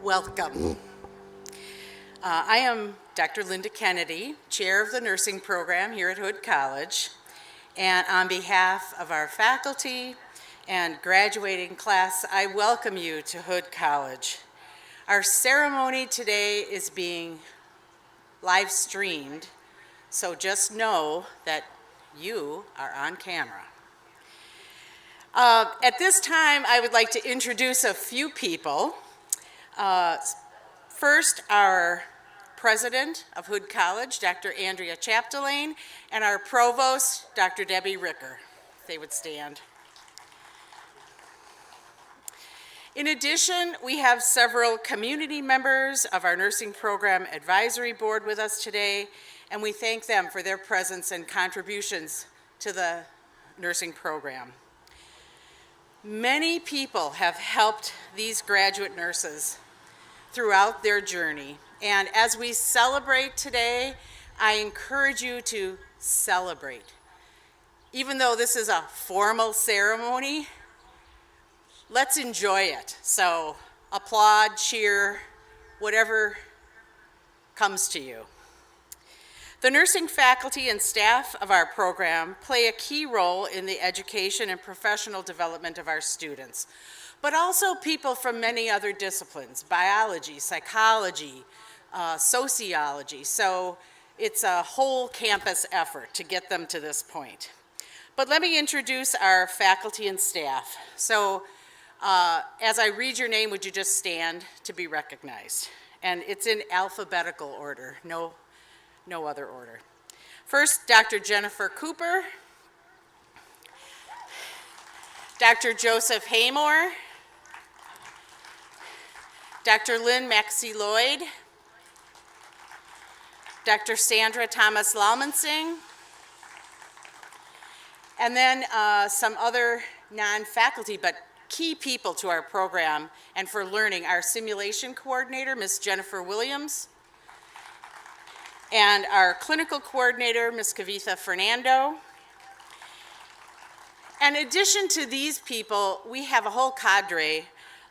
Welcome. I am Dr. Linda Kennedy, Chair of the Nursing Program here at Hood College, and on behalf of our faculty and graduating class, I welcome you to Hood College. Our ceremony today is being live streamed, so just know that you are on camera. At this time, I would like to introduce a few people. First, our President of Hood College, Dr. Andrea Chapdelaine, and our Provost, Dr. Debbie Ricker. If they would stand. In addition, we have several community members of our Nursing Program Advisory Board with us today, and we thank them for their presence and contributions to the nursing program. Many people have helped these graduate nurses throughout their journey, and as we celebrate today, I encourage you to celebrate. Even though this is a formal ceremony, let's enjoy it. So applaud, cheer, whatever comes to you. The nursing faculty and staff of our program play a key role in the education and professional development of our students, but also people from many other disciplines, biology, psychology, sociology. So it's a whole campus effort to get them to this point. But let me introduce our faculty and staff. So as I read your name, would you just stand to be recognized? And it's in alphabetical order, no other order. First, Dr. Jennifer Cooper, Dr. Joseph Haymore, Dr. Lynn Maxey Lloyd, Dr. Sandra Thomas Lalmansing, and then some other non-faculty but key people to our program and for learning, our simulation coordinator, Ms. Jennifer Williams, and our clinical coordinator, Ms. Kavitha Fernando. In addition to these people, we have a whole cadre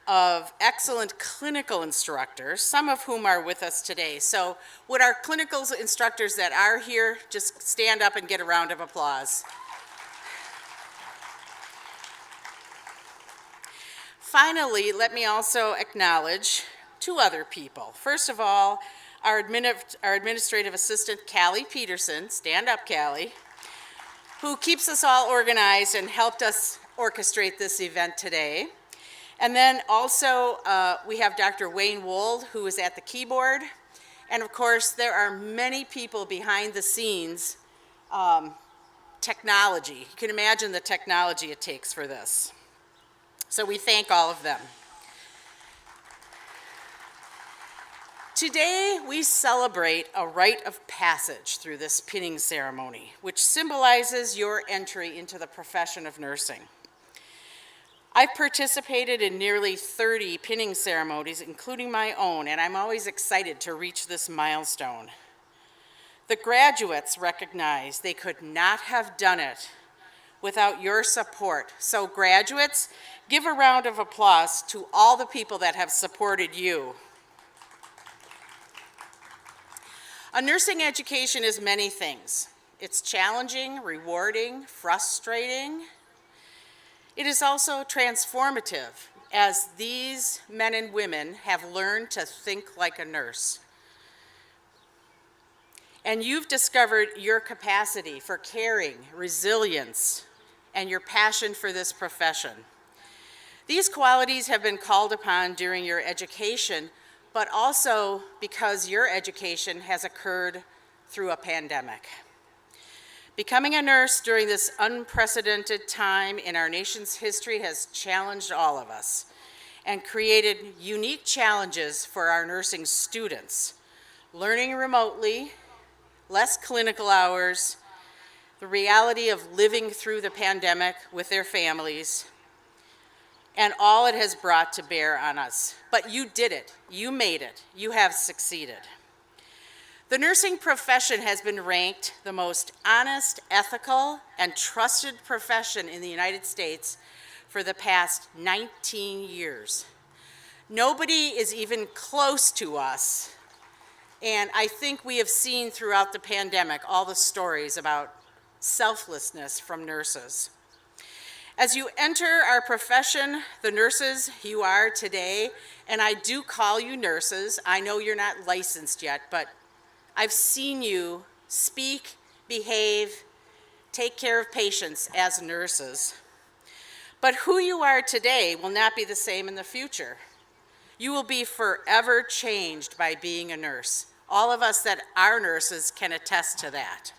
of excellent clinical instructors, some of whom are with us today. So would our clinical instructors that are here just stand up and get a round of applause? Finally, let me also acknowledge two other people. First of all, our administrative assistant, Callie Peterson, stand up, Callie, who keeps us all organized and helped us orchestrate this event today. And then also, we have Dr. Wayne Wold, who is at the keyboard. And of course, there are many people behind the scenes, technology. You can imagine the technology it takes for this. So we thank all of them. Today, we celebrate a rite of passage through this pinning ceremony, which symbolizes your entry into the profession of nursing. I've participated in nearly 30 pinning ceremonies, including my own, and I'm always excited to reach this milestone. The graduates recognize they could not have done it without your support. So graduates, give a round of applause to all the people that have supported you. A nursing education is many things. It's challenging, rewarding, frustrating. It is also transformative, as these men and women have learned to think like a nurse. And you've discovered your capacity for caring, resilience, and your passion for this profession. These qualities have been called upon during your education, but also because your education has occurred through a pandemic. Becoming a nurse during this unprecedented time in our nation's history has challenged all of us and created unique challenges for our nursing students. Learning remotely, less clinical hours, the reality of living through the pandemic with their families, and all it has brought to bear on us. But you did it, you made it, you have succeeded. The nursing profession has been ranked the most honest, ethical, and trusted profession in the United States for the past 19 years. Nobody is even close to us. And I think we have seen throughout the pandemic all the stories about selflessness from nurses. As you enter our profession, the nurses you are today, and I do call you nurses, I know you're not licensed yet, but I've seen you speak, behave, take care of patients as nurses. But who you are today will not be the same in the future. You will be forever changed by being a nurse. All of us that are nurses can attest to that.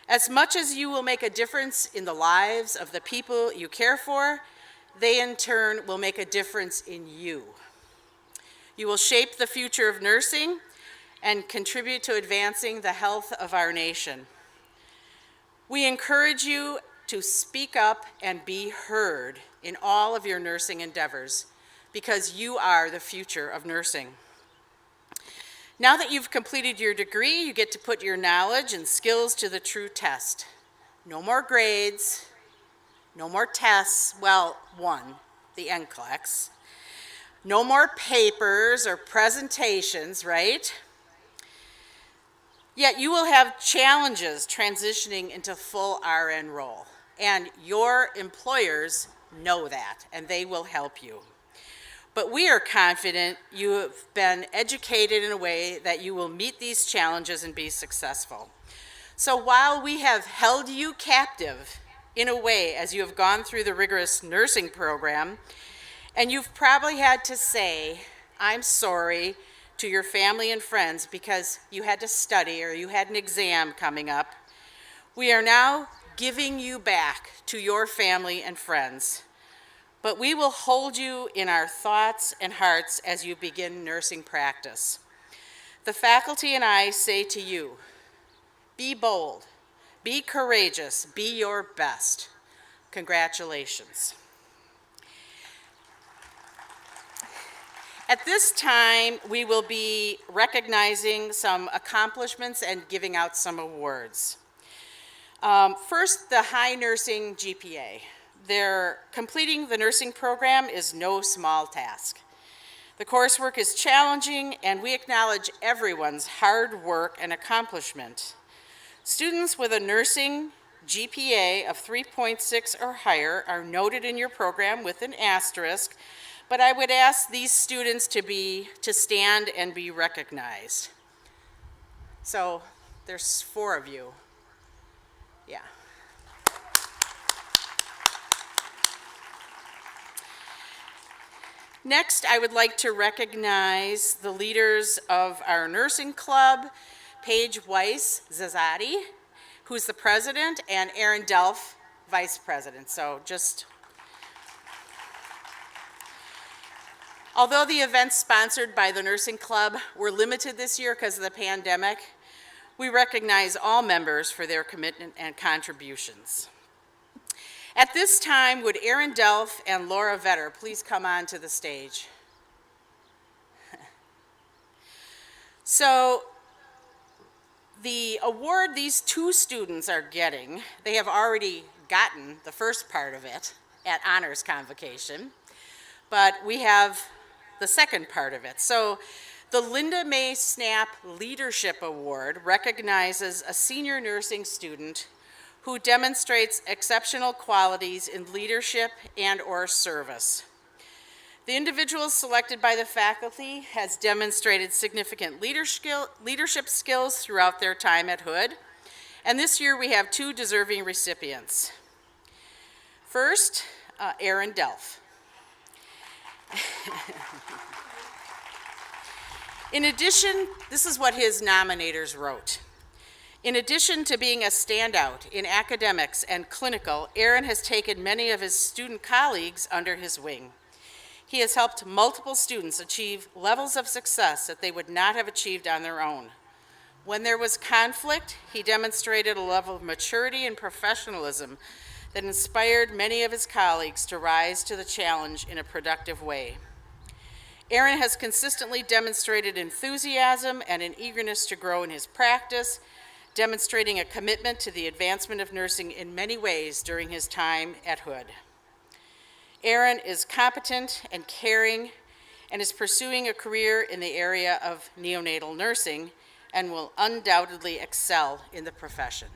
As much as you will make a difference in the lives of the people you care for, they in turn will make a difference in you. You will shape the future of nursing and contribute to advancing the health of our nation. We encourage you to speak up and be heard in all of your nursing endeavors, because you are the future of nursing. Now that you've completed your degree, you get to put your knowledge and skills to the true test. No more grades, no more tests, well, one, the NCLEX. No more papers or presentations, right? Yet you will have challenges transitioning into full RN role, and your employers know that, and they will help you. But we are confident you have been educated in a way that you will meet these challenges and be successful. So while we have held you captive in a way as you have gone through the rigorous nursing program, and you've probably had to say, I'm sorry, to your family and friends because you had to study or you had an exam coming up, we are now giving you back to your family and friends. But we will hold you in our thoughts and hearts as you begin nursing practice. The faculty and I say to you, be bold, be courageous, be your best. Congratulations. At this time, we will be recognizing some accomplishments and giving out some awards. First, the high nursing GPA. Completing the nursing program is no small task. The coursework is challenging, and we acknowledge everyone's hard work and accomplishment. Students with a nursing GPA of 3.6 or higher are noted in your program with an asterisk, but I would ask these students to stand and be recognized. So there's 4 of you. Yeah. Next, I would like to recognize the leaders of our nursing club, Paige Weiss-Zazati, who's the president, and Aaron Delph, vice president. So although the events sponsored by the nursing club were limited this year because of the pandemic, we recognize all members for their commitment and contributions. At this time, would Aaron Delph and Laura Vetter please come on to the stage? So the award these 2 students are getting, they have already gotten the first part of it at honors convocation, but we have the second part of it. So the Linda Mae Snap Leadership Award recognizes a senior nursing student who demonstrates exceptional qualities in leadership and/or service. The individual selected by the faculty has demonstrated significant leadership skills throughout their time at Hood, and this year we have 2 deserving recipients. First, Aaron Delph. In addition, this is what his nominators wrote. In addition to being a standout in academics and clinical, Aaron has taken many of his student colleagues under his wing. He has helped multiple students achieve levels of success that they would not have achieved on their own. When there was conflict, he demonstrated a level of maturity and professionalism that inspired many of his colleagues to rise to the challenge in a productive way. Aaron has consistently demonstrated enthusiasm and an eagerness to grow in his practice, demonstrating a commitment to the advancement of nursing in many ways during his time at Hood. Aaron is competent and caring. and is pursuing a career in the area of neonatal nursing and will undoubtedly excel in the profession.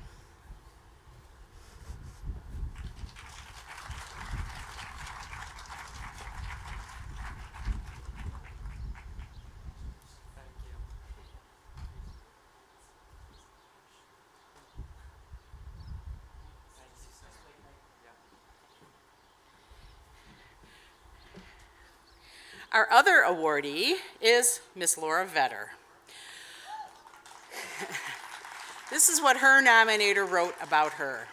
Our other awardee is Miss Laura Vetter. This is what her nominator wrote about her.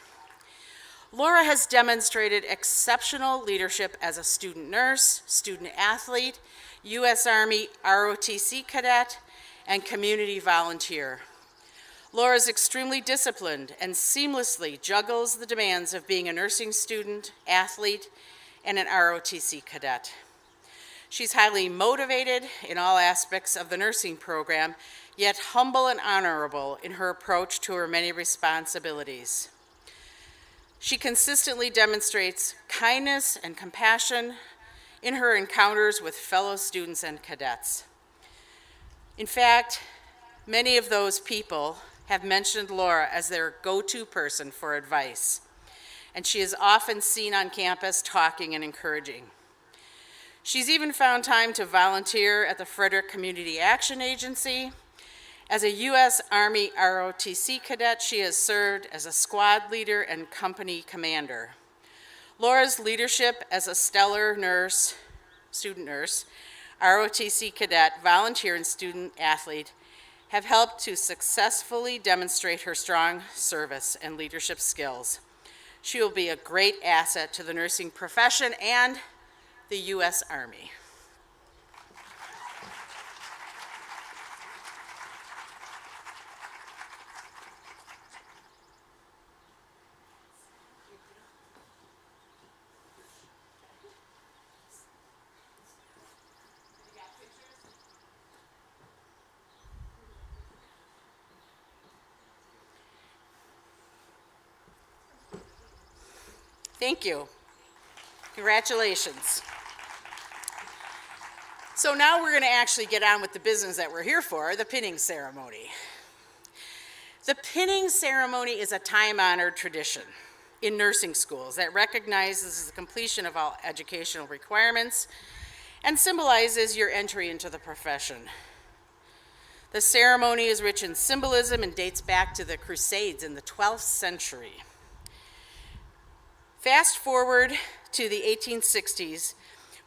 Laura has demonstrated exceptional leadership as a student nurse, student athlete, U.S. Army ROTC cadet, and community volunteer. Laura is extremely disciplined and seamlessly juggles the demands of being a nursing student, athlete, and an ROTC cadet. She's highly motivated in all aspects of the nursing program, yet humble and honorable in her approach to her many responsibilities. She consistently demonstrates kindness and compassion in her encounters with fellow students and cadets. In fact, many of those people have mentioned Laura as their go-to person for advice, and she is often seen on campus talking and encouraging. She's even found time to volunteer at the Frederick Community Action Agency. As a U.S. Army ROTC cadet, she has served as a squad leader and company commander. Laura's leadership as a stellar nurse, student nurse, ROTC cadet, volunteer, and student athlete have helped to successfully demonstrate her strong service and leadership skills. She will be a great asset to the nursing profession and the U.S. Army. Thank you. Congratulations. So now we're going to actually get on with the business that we're here for, the pinning ceremony. The pinning ceremony is a time-honored tradition in nursing schools that recognizes the completion of all educational requirements and symbolizes your entry into the profession. The ceremony is rich in symbolism and dates back to the Crusades in the 12th century. Fast forward to the 1860s,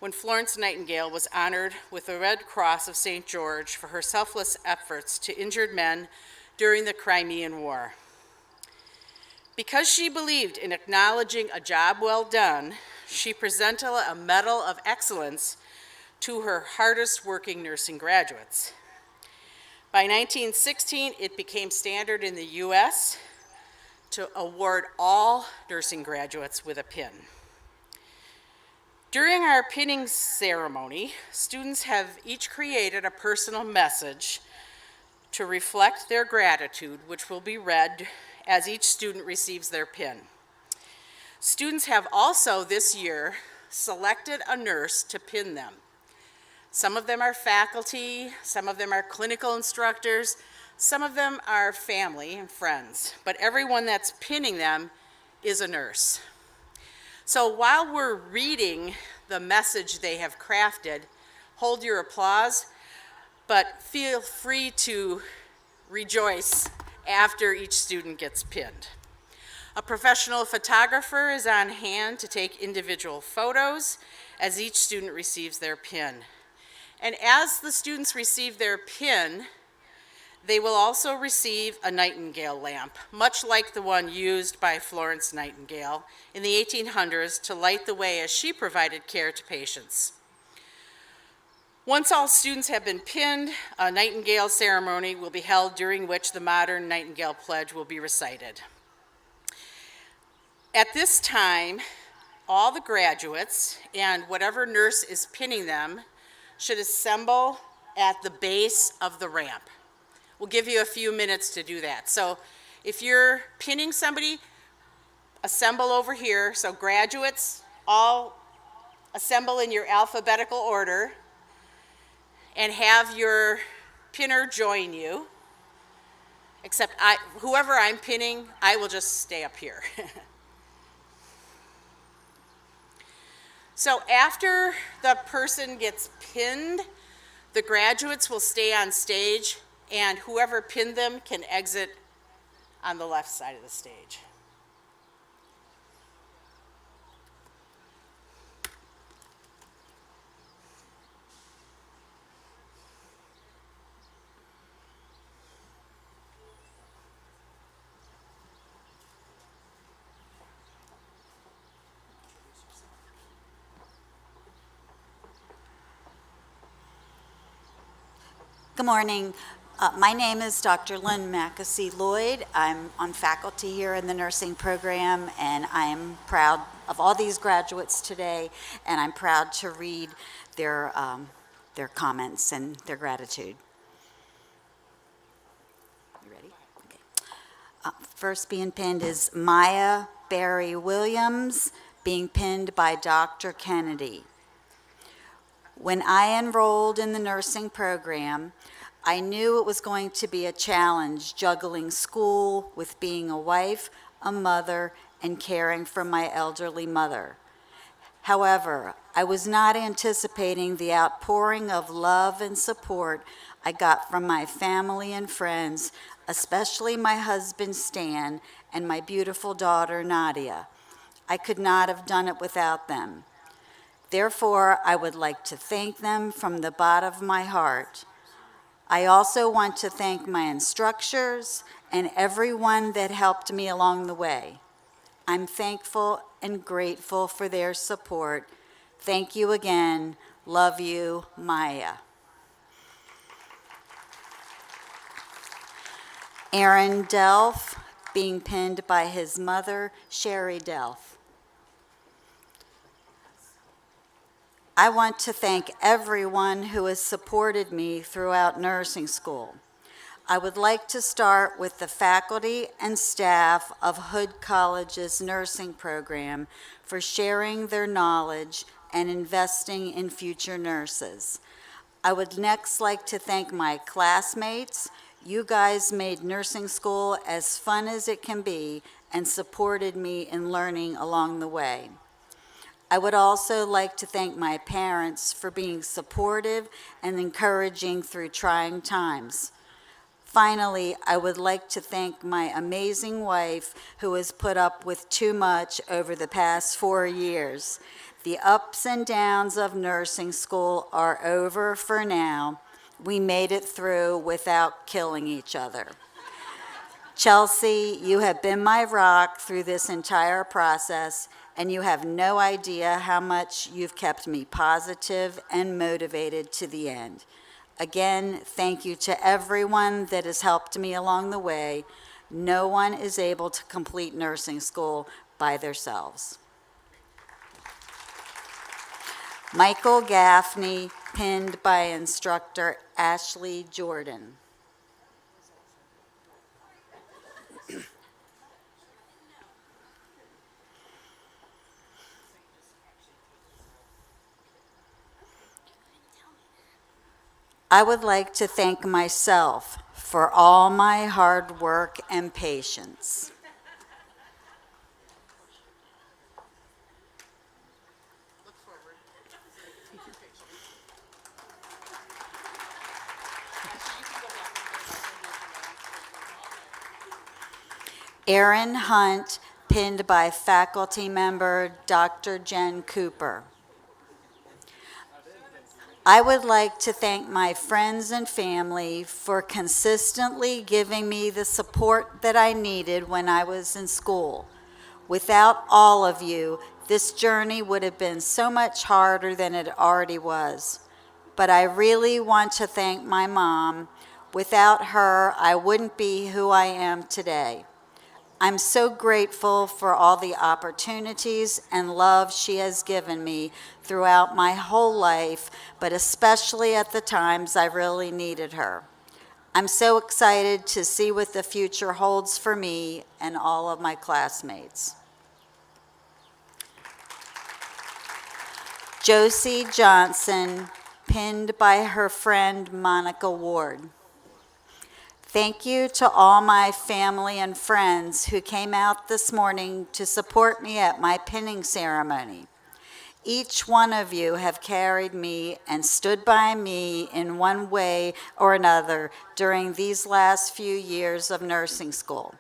when Florence Nightingale was honored with the Red Cross of St. George for her selfless efforts to injured men during the Crimean War. Because she believed in acknowledging a job well done, she presented a Medal of Excellence to her hardest working nursing graduates. By 1916, it became standard in the U.S. to award all nursing graduates with a pin. During our pinning ceremony, students have each created a personal message to reflect their gratitude, which will be read as each student receives their pin. Students have also this year selected a nurse to pin them. Some of them are faculty, some of them are clinical instructors, some of them are family and friends, but everyone that's pinning them is a nurse. So while we're reading the message they have crafted, hold your applause, but feel free to rejoice after each student gets pinned. A professional photographer is on hand to take individual photos as each student receives their pin. And as the students receive their pin, they will also receive a Nightingale lamp, much like the one used by Florence Nightingale in the 1800s to light the way as she provided care to patients. Once all students have been pinned, a Nightingale ceremony will be held during which the modern Nightingale Pledge will be recited. At this time, all the graduates and whatever nurse is pinning them should assemble at the base of the ramp. We'll give you a few minutes to do that. So if you're pinning somebody, assemble over here. So graduates, all assemble in your alphabetical order. and have your pinner join you. Except whoever I'm pinning, I will just stay up here. So after the person gets pinned, the graduates will stay on stage, and whoever pinned them can exit on the left side of the stage. Good morning. My name is Dr. Lynn Mackesy-Lloyd. I'm on faculty here in the nursing program, and I'm proud of all these graduates today, and I'm proud to read their comments and their gratitude. You ready? Okay. First being pinned is Maya Barry Williams, being pinned by Dr. Kennedy. When I enrolled in the nursing program, I knew it was going to be a challenge juggling school with being a wife, a mother, and caring for my elderly mother. However, I was not anticipating the outpouring of love and support I got from my family and friends, especially my husband Stan and my beautiful daughter Nadia. I could not have done it without them. Therefore, I would like to thank them from the bottom of my heart. I also want to thank my instructors and everyone that helped me along the way. I'm thankful and grateful for their support. Thank you again. Love you, Maya. Aaron Delph, being pinned by his mother, Sherry Delph. I want to thank everyone who has supported me throughout nursing school. I would like to start with the faculty and staff of Hood College's nursing program for sharing their knowledge and investing in future nurses. I would next like to thank my classmates. You guys made nursing school as fun as it can be and supported me in learning along the way. I would also like to thank my parents for being supportive and encouraging through trying times. Finally, I would like to thank my amazing wife who has put up with too much over the past 4 years. The ups and downs of nursing school are over for now. We made it through without killing each other. Chelsea, you have been my rock through this entire process, and you have no idea how much you've kept me positive and motivated to the end. Again, thank you to everyone that has helped me along the way. No one is able to complete nursing school by themselves. Michael Gaffney, pinned by instructor Ashley Jordan. I would like to thank myself for all my hard work and patience. Look forward. Aaron Hunt, pinned by faculty member Dr. Jen Cooper. I would like to thank my friends and family for consistently giving me the support that I needed when I was in school. Without all of you, this journey would have been so much harder than it already was. But I really want to thank my mom. Without her, I wouldn't be who I am today. I'm so grateful for all the opportunities and love she has given me throughout my whole life, but especially at the times I really needed her. I'm so excited to see what the future holds for me and all of my classmates. Josie Johnson, pinned by her friend Monica Ward. Thank you to all my family and friends who came out this morning to support me at my pinning ceremony. Each one of you have carried me and stood by me in one way or another during these last few years of nursing school.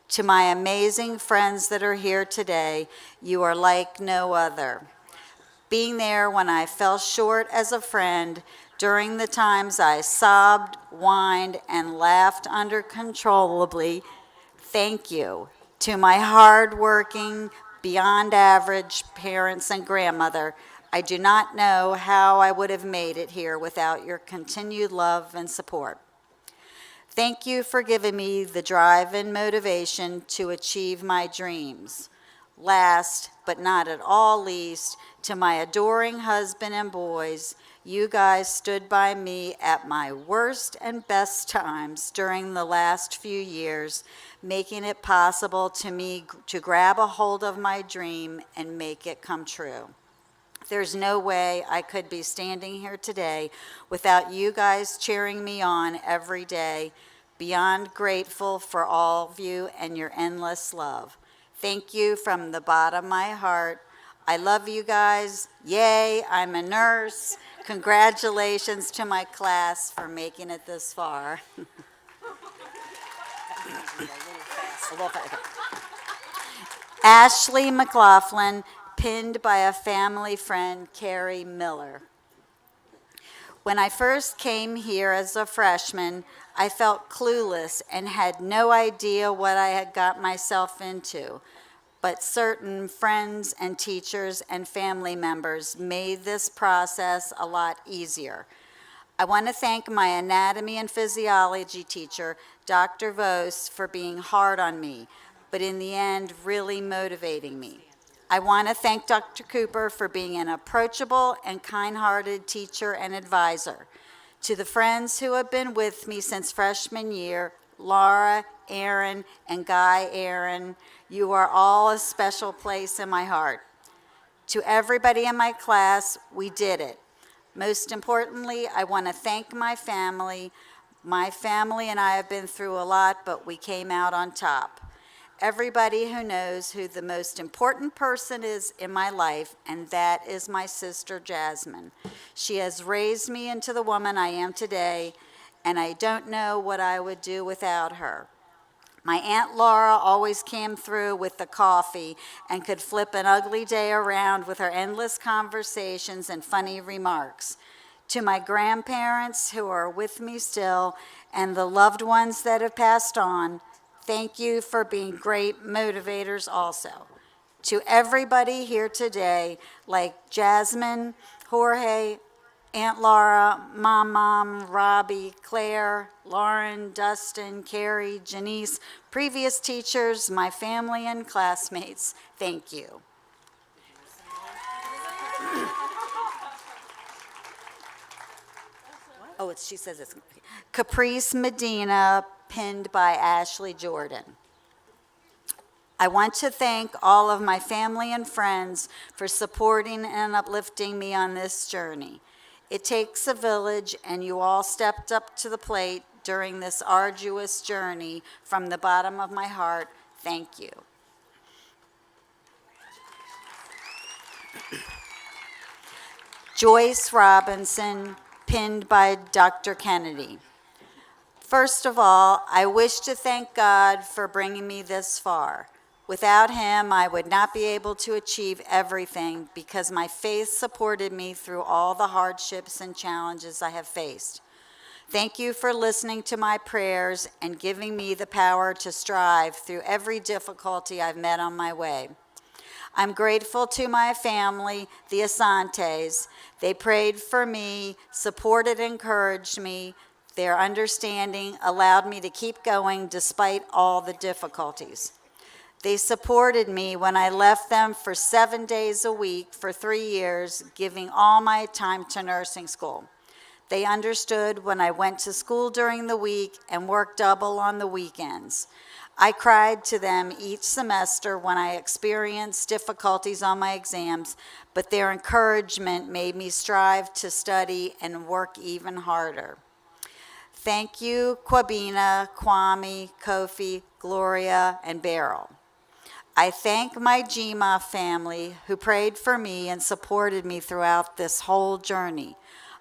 To my amazing friends that are here today, you are like no other. Being there when I fell short as a friend, during the times I sobbed, whined, and laughed uncontrollably, thank you to my hardworking, beyond average parents and grandmother. I do not know how I would have made it here without your continued love and support. Thank you for giving me the drive and motivation to achieve my dreams. Last, but not at all least, to my adoring husband and boys, you guys stood by me at my worst and best times during the last few years, making it possible to me to grab a hold of my dream and make it come true. There's no way I could be standing here today without you guys cheering me on every day. Beyond grateful for all of you and your endless love. Thank you from the bottom of my heart. I love you guys. Yay, I'm a nurse. Congratulations to my class for making it this far. Ashley Mclaughlin, pinned by a family friend, Carrie Miller. When I first came here as a freshman, I felt clueless and had no idea what I had got myself into. But certain friends and teachers and family members made this process a lot easier. I want to thank my anatomy and physiology teacher, Dr. Vos, for being hard on me, but in the end, really motivating me. I want to thank Dr. Cooper for being an approachable and kind-hearted teacher and advisor. To the friends who have been with me since freshman year, Laura, Aaron, and Guy Aaron, you are all a special place in my heart. To everybody in my class, we did it. Most importantly, I want to thank my family. My family and I have been through a lot, but we came out on top. Everybody who knows who the most important person is in my life, and that is my sister Jasmine. She has raised me into the woman I am today, and I don't know what I would do without her. My Aunt Laura always came through with the coffee and could flip an ugly day around with her endless conversations and funny remarks. To my grandparents who are with me still and the loved ones that have passed on, thank you for being great motivators also. To everybody here today, like Jasmine, Jorge, Aunt Laura, Mom, Robbie, Claire, Lauren, Dustin, Carrie, Janice, previous teachers, my family and classmates, thank you. Oh, she says it's Caprice Medina, pinned by Ashley Jordan. I want to thank all of my family and friends for supporting and uplifting me on this journey. It takes a village, and you all stepped up to the plate during this arduous journey. From the bottom of my heart, thank you. Joyce Robinson, pinned by Dr. Kennedy. First of all, I wish to thank God for bringing me this far. Without him, I would not be able to achieve everything because my faith supported me through all the hardships and challenges I have faced. Thank you for listening to my prayers and giving me the power to strive through every difficulty I've met on my way. I'm grateful to my family, the Asantes. They prayed for me, supported, encouraged me. Their understanding allowed me to keep going despite all the difficulties. They supported me when I left them for 7 days a week for 3 years, giving all my time to nursing school. They understood when I went to school during the week and worked double on the weekends. I cried to them each semester when I experienced difficulties on my exams, but their encouragement made me strive to study and work even harder. Thank you, Kwabena, Kwame, Kofi, Gloria, and Beryl. I thank my Gma family who prayed for me and supported me throughout this whole journey.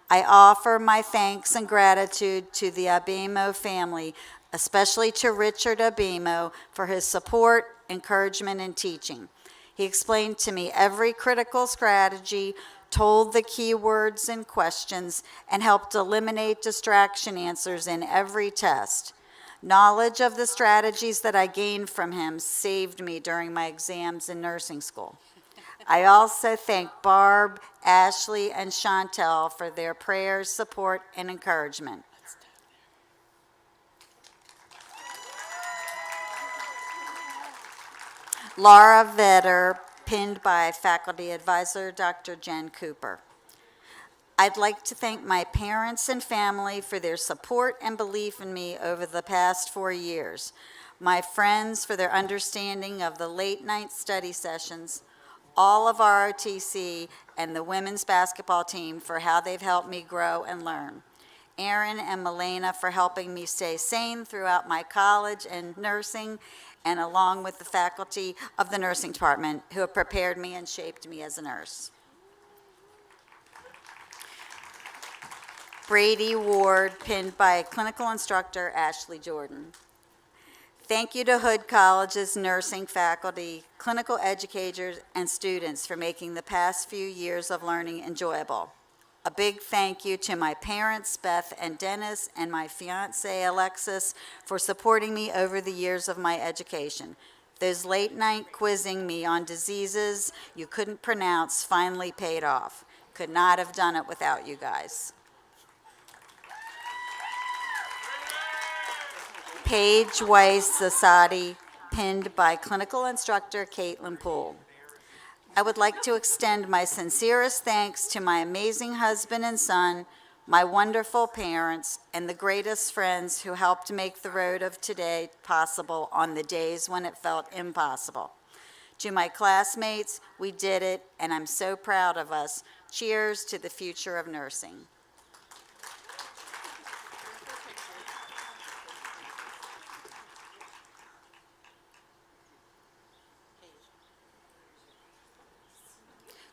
I offer my thanks and gratitude to the Abemo family, especially to Richard Abemo for his support, encouragement, and teaching. He explained to me every critical strategy, told the key words and questions, and helped eliminate distraction answers in every test. Knowledge of the strategies that I gained from him saved me during my exams in nursing school. I also thank Barb, Ashley, and Chantel for their prayers, support, and encouragement. Laura Vetter, pinned by faculty advisor Dr. Jen Cooper. I'd like to thank my parents and family for their support and belief in me over the past 4 years, my friends for their understanding of the late night study sessions, all of ROTC, and the women's basketball team for how they've helped me grow and learn. Aaron and Milena for helping me stay sane throughout my college and nursing, and along with the faculty of the nursing department who have prepared me and shaped me as a nurse. Brady Ward, pinned by clinical instructor Ashley Jordan. Thank you to Hood College's nursing faculty, clinical educators, and students for making the past few years of learning enjoyable. A big thank you to my parents, Beth and Dennis, and my fiance, Alexis, for supporting me over the years of my education. Those late night quizzing me on diseases you couldn't pronounce finally paid off. Could not have done it without you guys. Paige Weiss Zasadi, pinned by clinical instructor Caitlin Poole. I would like to extend my sincerest thanks to my amazing husband and son, my wonderful parents, and the greatest friends who helped make the road of today possible on the days when it felt impossible. To my classmates, we did it, and I'm so proud of us. Cheers to the future of nursing.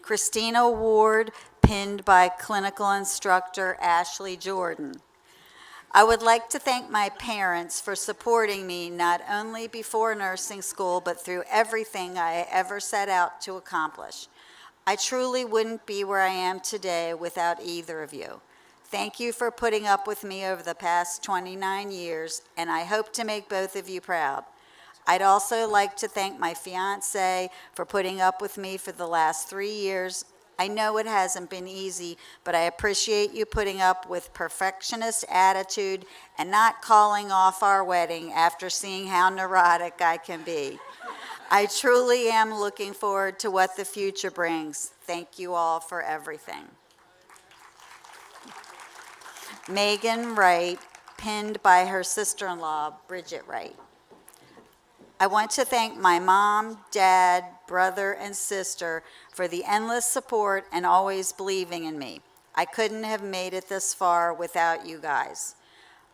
Christina Ward, pinned by clinical instructor Ashley Jordan. I would like to thank my parents for supporting me not only before nursing school, but through everything I ever set out to accomplish. I truly wouldn't be where I am today without either of you. Thank you for putting up with me over the past 29 years, and I hope to make both of you proud. I'd also like to thank my fiance for putting up with me for the last 3 years. I know it hasn't been easy, but I appreciate you putting up with perfectionist attitude and not calling off our wedding after seeing how neurotic I can be. I truly am looking forward to what the future brings. Thank you all for everything. Megan Wright, pinned by her sister-in-law, Bridget Wright. I want to thank my mom, dad, brother, and sister for the endless support and always believing in me. I couldn't have made it this far without you guys.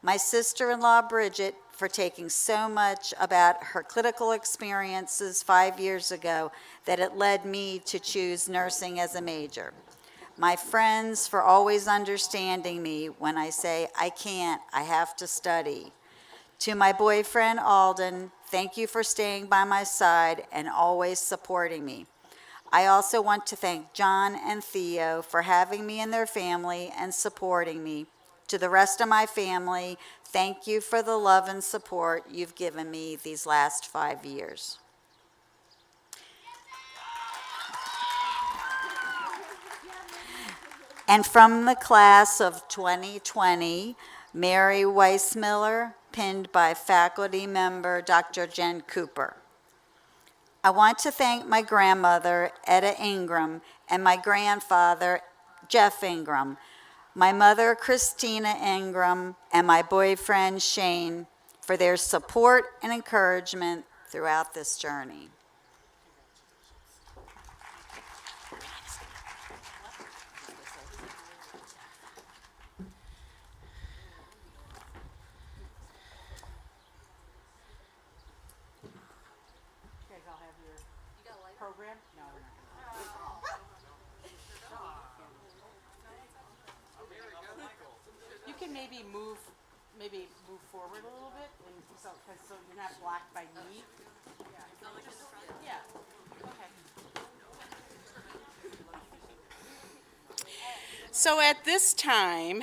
My sister-in-law, Bridget, for taking so much about her clinical experiences 5 years ago that it led me to choose nursing as a major. My friends for always understanding me when I say, I can't, I have to study. To my boyfriend, Alden, thank you for staying by my side and always supporting me. I also want to thank John and Theo for having me in their family and supporting me. To the rest of my family, thank you for the love and support you've given me these last 5 years. And from the class of 2020, Mary Weissmiller, pinned by faculty member Dr. Jen Cooper. I want to thank my grandmother, Etta Ingram, and my grandfather, Jeff Ingram, my mother, Christina Ingram, and my boyfriend, Shane, for their support and encouragement throughout this journey. Program? No, we're not gonna. You can maybe move forward a little bit, and so you're not blocked by me. Yeah. Okay. So at this time,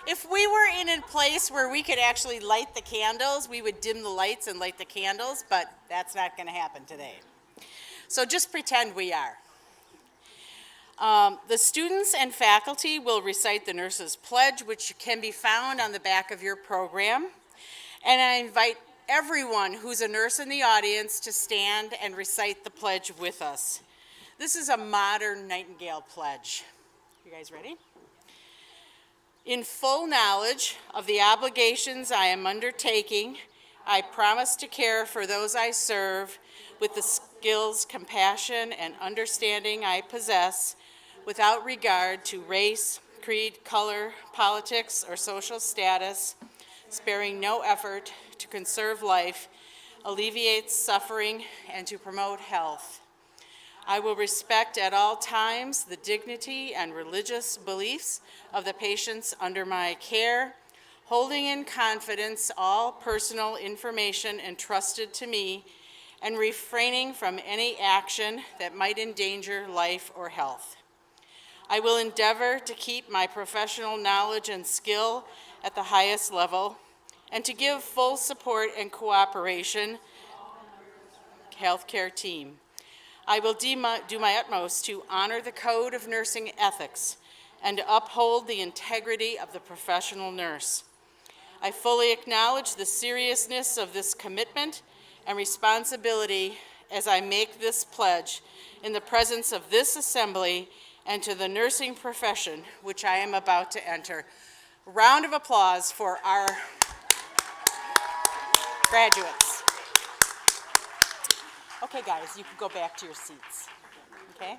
if we were in a place where we could actually light the candles, we would dim the lights and light the candles, but that's not going to happen today. So just pretend we are. The students and faculty will recite the Nurses Pledge, which can be found on the back of your program. And I invite everyone who's a nurse in the audience to stand and recite the pledge with us. This is a modern Nightingale Pledge. You guys ready? In full knowledge of the obligations I am undertaking, I promise to care for those I serve with the skills, compassion, and understanding I possess, without regard to race, creed, color, politics, or social status, sparing no effort to conserve life, alleviate suffering, and to promote health. I will respect at all times the dignity and religious beliefs of the patients under my care, holding in confidence all personal information entrusted to me, and refraining from any action that might endanger life or health. I will endeavor to keep my professional knowledge and skill at the highest level, and to give full support and cooperation to the healthcare team. I will do my utmost to honor the code of nursing ethics and to uphold the integrity of the professional nurse. I fully acknowledge the seriousness of this commitment and responsibility as I make this pledge in the presence of this assembly and to the nursing profession, which I am about to enter. Round of applause for our graduates. Okay, guys, you can go back to your seats. Okay?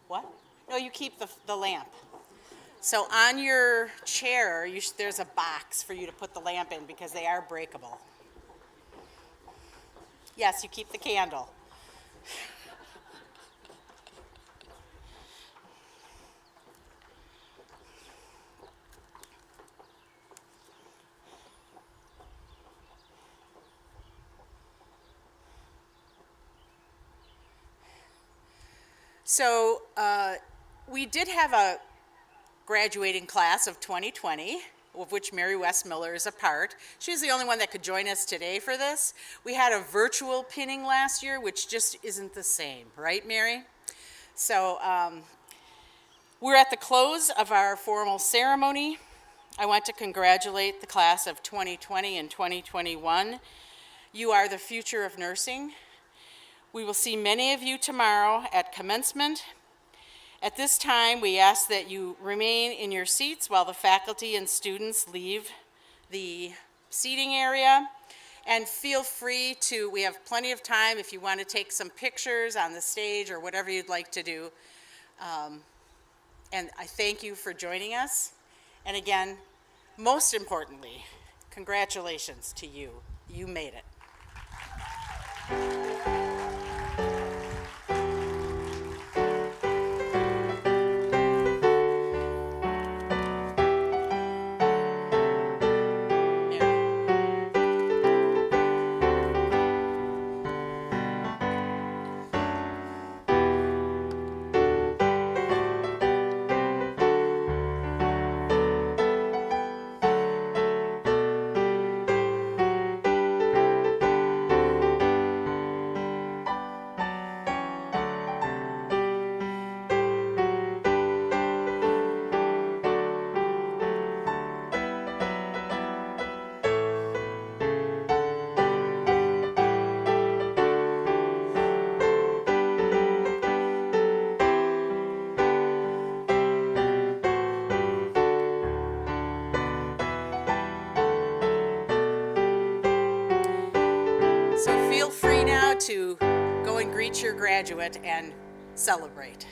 What? No, you keep the lamp. So on your chair, there's a box for you to put the lamp in because they are breakable. Yes, you keep the candle. So we did have a graduating class of 2020, of which Mary Westmiller is a part. She's the only one that could join us today for this. We had a virtual pinning last year, which just isn't the same, right, Mary? So we're at the close of our formal ceremony. I want to congratulate the class of 2020 and 2021. You are the future of nursing. We will see many of you tomorrow at commencement. At this time, we ask that you remain in your seats while the faculty and students leave the seating area. And feel free to, we have plenty of time if you want to take some pictures on the stage or whatever you'd like to do. And I thank you for joining us. And again, most importantly, congratulations to you. You made it. free now to go and greet your graduate and celebrate.